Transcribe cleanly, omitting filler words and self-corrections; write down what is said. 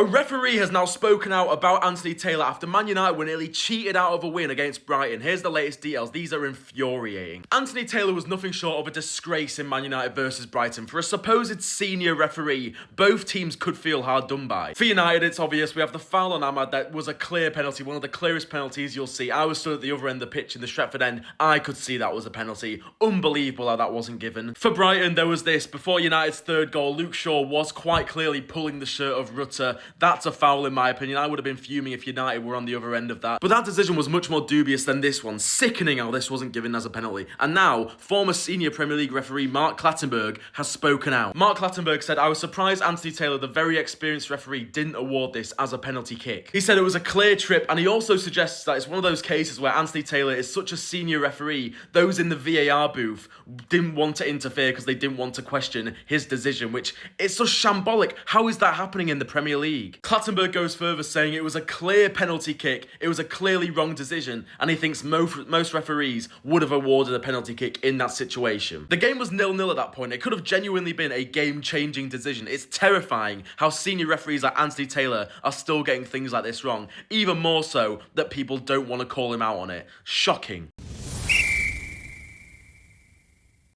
A referee has now spoken out about Anthony Taylor after Man United were nearly cheated out of a win against Brighton. Here's the latest details. These are infuriating. Anthony Taylor was nothing short of a disgrace in Man United versus Brighton. For a supposed senior referee, both teams could feel hard done by. For United, it's obvious. We have the foul on Ahmad that was a clear penalty, one of the clearest penalties you'll see. I was stood at the other end of the pitch in the Stretford end. I could see that was a penalty. Unbelievable how that wasn't given. For Brighton, there was this. Before United's third goal, Luke Shaw was quite clearly pulling the shirt of Rutter. That's a foul in my opinion. I would have been fuming if United were on the other end of that. But that decision was much more dubious than this one. Sickening how this wasn't given as a penalty. And now, former senior Premier League referee Mark Clattenburg has spoken out. Mark Clattenburg said, "I was surprised Anthony Taylor, the very experienced referee, didn't award this as a penalty kick." He said it was a clear trip, and he also suggests that it's one of those cases where Anthony Taylor is such a senior referee, those in the VAR booth didn't want to interfere because they didn't want to question his decision, which is so shambolic. How is that happening in the Premier League? Clattenburg goes further, saying it was a clear penalty kick, it was a clearly wrong decision, and he thinks most referees would have awarded a penalty kick in that situation. The game was 0-0 at that point. It could have genuinely been a game-changing decision. It's terrifying how senior referees like Anthony Taylor are still getting things like this wrong. Even more so that people don't want to call him out on it. Shocking.